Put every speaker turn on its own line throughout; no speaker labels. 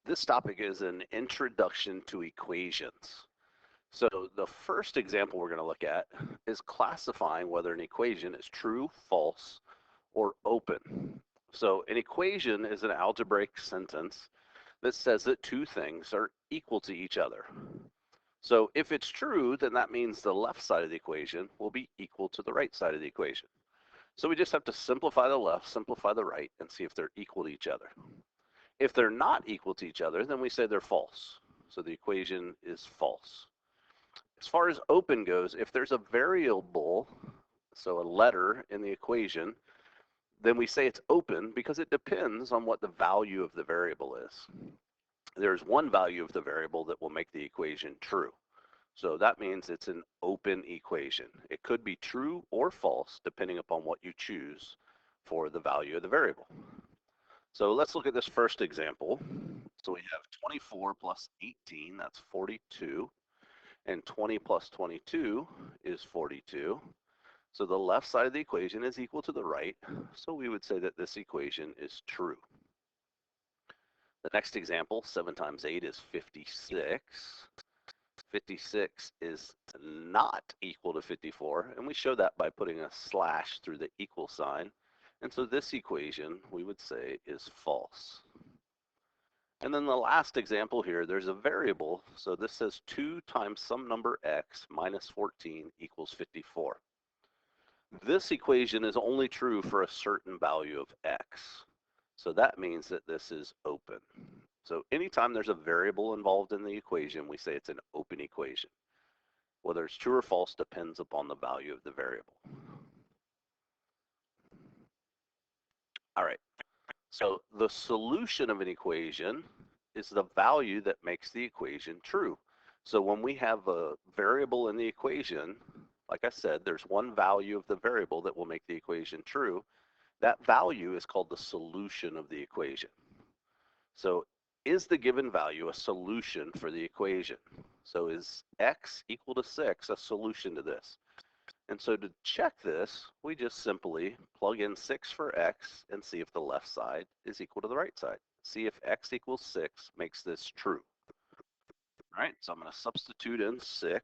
This topic is an introduction to equations. So the first example we're going to look at is classifying whether an equation is true, false, or open. So an equation is an algebraic sentence that says that two things are equal to each other. So if it's true, then that means the left side of the equation will be equal to the right side of the equation. So we just have to simplify the left, simplify the right, and see if they're equal to each other. If they're not equal to each other, then we say they're false. So the equation is false. As far as open goes, if there's a variable, so a letter in the equation, then we say it's open because it depends on what the value of the variable is. There's one value of the variable that will make the equation true. So that means it's an open equation. It could be true or false depending upon what you choose for the value of the variable. So let's look at this first example. So we have 24 plus 18, that's 42. And 20 plus 22 is 42. So the left side of the equation is equal to the right. So we would say that this equation is true. The next example, 7 times 8 is 56. 56 is not equal to 54, and we show that by putting a slash through the equal sign. And so this equation, we would say, is false. And then the last example here, there's a variable. So this says 2 times some number x minus 14 equals 54. This equation is only true for a certain value of x. So that means that this is open. So anytime there's a variable involved in the equation, we say it's an open equation. Whether it's true or false depends upon the value of the variable. All right, so the solution of an equation is the value that makes the equation true. So when we have a variable in the equation, like I said, there's one value of the variable that will make the equation true. That value is called the solution of the equation. So is the given value a solution for the equation? So is x equal to 6 a solution to this? And so to check this, we just simply plug in 6 for x and see if the left side is equal to the right side. See if x equals 6 makes this true. All right, so I'm going to substitute in 6.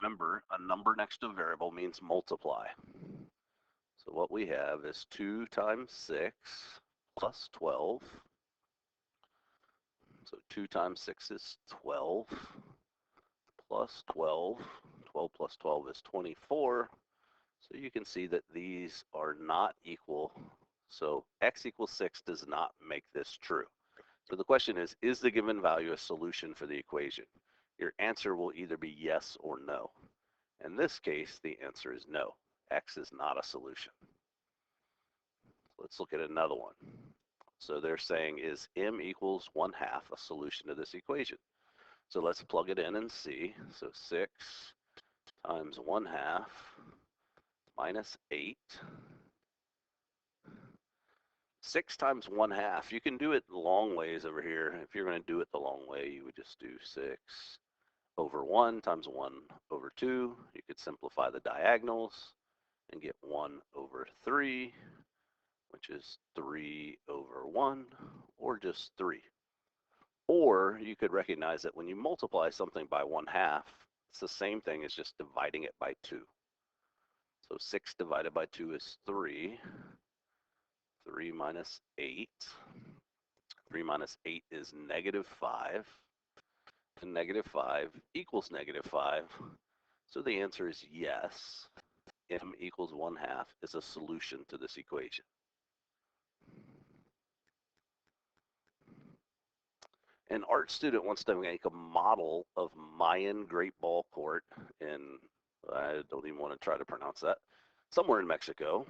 Remember, a number next to a variable means multiply. So what we have is 2 times 6 plus 12. So 2 times 6 is 12 plus 12. 12 plus 12 is 24. So you can see that these are not equal. So x equals 6 does not make this true. So the question is the given value a solution for the equation? Your answer will either be yes or no. In this case, the answer is no. X is not a solution. Let's look at another one. So they're saying is m equals 1/2 a solution to this equation? So let's plug it in and see. So 6 times 1/2 minus 8. 6 times 1/2, you can do it long ways over here. If you're going to do it the long way, you would just do 6 over 1 times 1 over 2. You could simplify the diagonals and get 1 over 3, which is 3 over 1, or just 3. Or you could recognize that when you multiply something by 1/2, it's the same thing as just dividing it by 2. So 6 divided by 2 is 3. 3 minus 8. 3 minus 8 is -5. And -5 equals -5. So the answer is yes. M equals 1/2 is a solution to this equation. An art student wants to make a model of Mayan Great Ball Court in, I don't even want to try to pronounce that, somewhere in Mexico.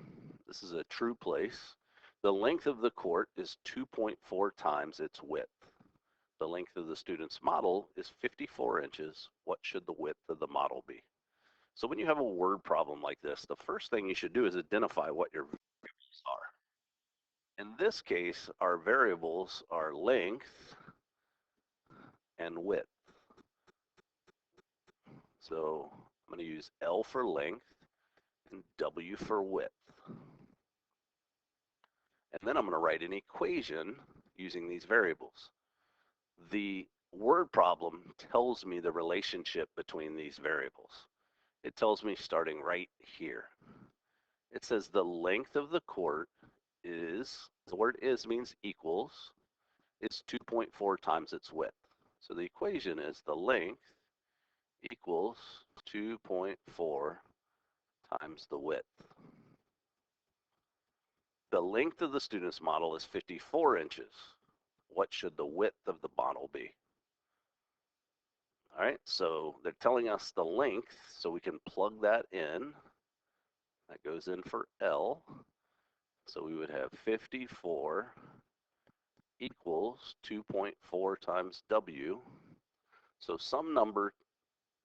This is a true place. The length of the court is 2.4 times its width. The length of the student's model is 54 inches. What should the width of the model be? So when you have a word problem like this, the first thing you should do is identify what your variables are. In this case, our variables are length and width. So I'm going to use L for length and W for width. And then I'm going to write an equation using these variables. The word problem tells me the relationship between these variables. It tells me starting right here. It says the length of the court is, the word is means equals, is 2.4 times its width. So the equation is the length equals 2.4 times the width. The length of the student's model is 54 inches. What should the width of the model be? All right, so they're telling us the length, so we can plug that in. That goes in for L. So we would have 54 equals 2.4 times W. So some number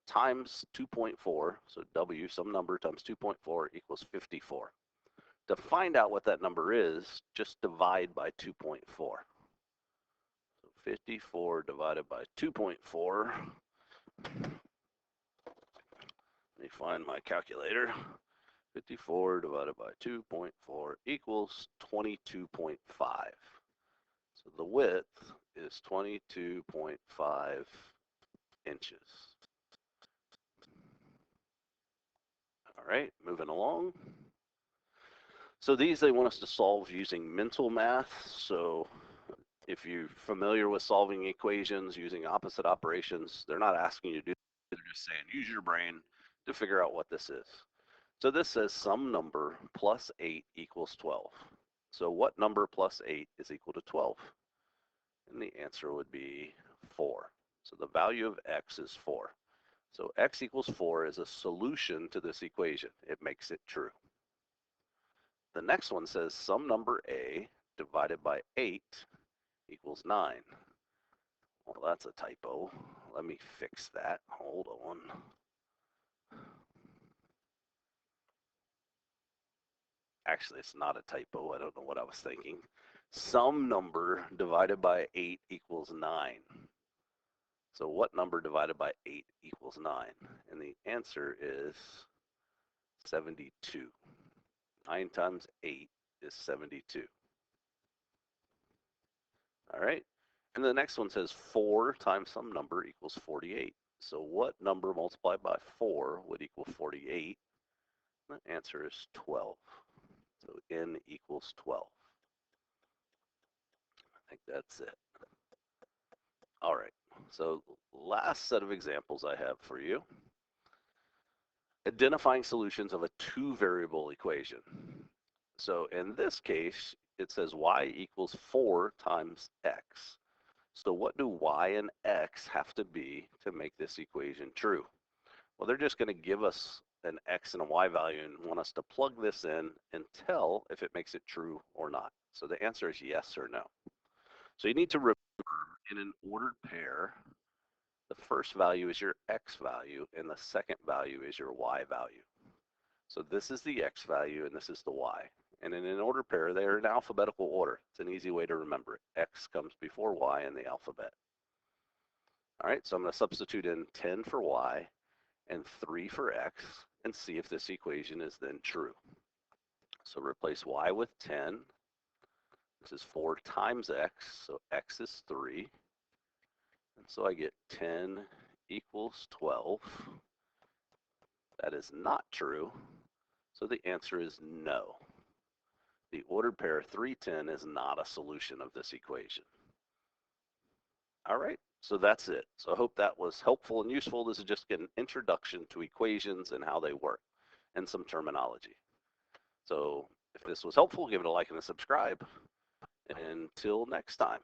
times 2.4, so W, some number times 2.4 equals 54. To find out what that number is, just divide by 2.4. So 54 divided by 2.4. Let me find my calculator. 54 divided by 2.4 equals 22.5. So the width is 22.5 inches. All right, moving along. So these they want us to solve using mental math. So if you're familiar with solving equations using opposite operations, they're not asking you to do it. They're just saying use your brain to figure out what this is. So this says some number plus 8 equals 12. So what number plus 8 is equal to 12? And the answer would be 4. So the value of x is 4. So x equals 4 is a solution to this equation. It makes it true. The next one says some number a divided by 8 equals 9. Well, that's a typo. Let me fix that. Hold on. Actually, it's not a typo. I don't know what I was thinking. Some number divided by 8 equals 9. So what number divided by 8 equals 9? And the answer is 72. 9 times 8 is 72. All right. And the next one says 4 times some number equals 48. So what number multiplied by 4 would equal 48? The answer is 12. So n equals 12. I think that's it. All right. So last set of examples I have for you. Identifying solutions of a two-variable equation. So in this case, it says y equals 4 times x. So what do y and x have to be to make this equation true? Well, they're just going to give us an x and a y value and want us to plug this in and tell if it makes it true or not. So the answer is yes or no. So you need to remember in an ordered pair, the first value is your x value and the second value is your y value. So this is the x value and this is the y. And in an ordered pair, they are in alphabetical order. It's an easy way to remember it. X comes before y in the alphabet. All right, so I'm going to substitute in 10 for y and 3 for x and see if this equation is then true. So replace y with 10. This is 4 times x, so x is 3. And so I get 10 equals 12. That is not true, so the answer is no. The ordered pair 310 is not a solution of this equation. All right, so that's it. So I hope that was helpful and useful. This is just an introduction to equations and how they work and some terminology. So if this was helpful, give it a like and a subscribe. Until next time.